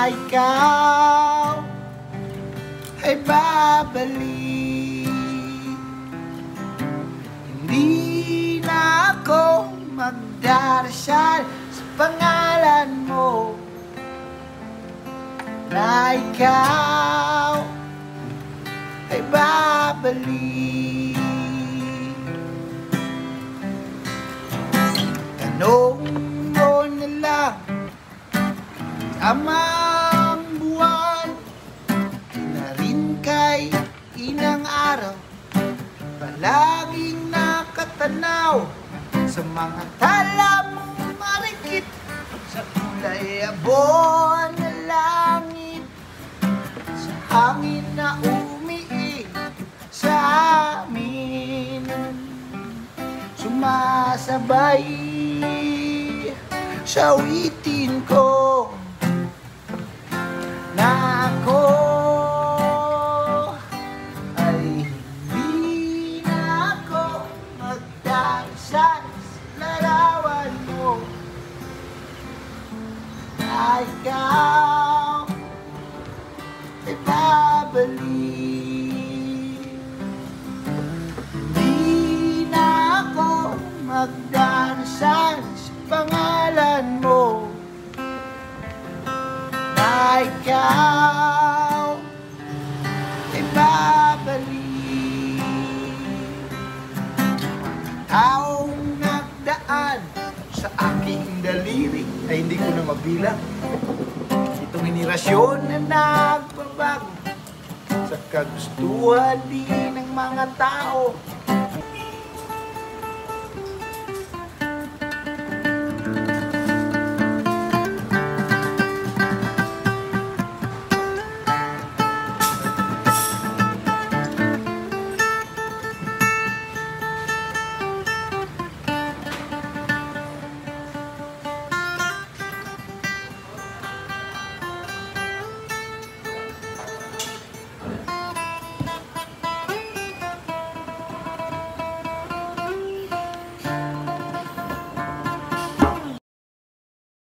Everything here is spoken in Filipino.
na ikaw ay babalik. Hindi na ako magdarasal sa pangalan mo, na ikaw ay babalik. Tanong mo na lang, tamang buwan na rin kay inang araw, palaging nakatanaw sa mga talam marikit, sa kulay abon na langit, sa hangin na umiig sa amin, sumasabay sa awitin ko na ako ay hindi na ako magdarasal sa larawan mo, na ikaw ay babalik. Hindi na ako magdarasal sa pangalan mo, na ikaw ay babalik. Taong nagdaan sa aking daliri ay hindi ko na mabilang. Itong henerasyon na nagbabago sa kagustuhan din ng mga tao,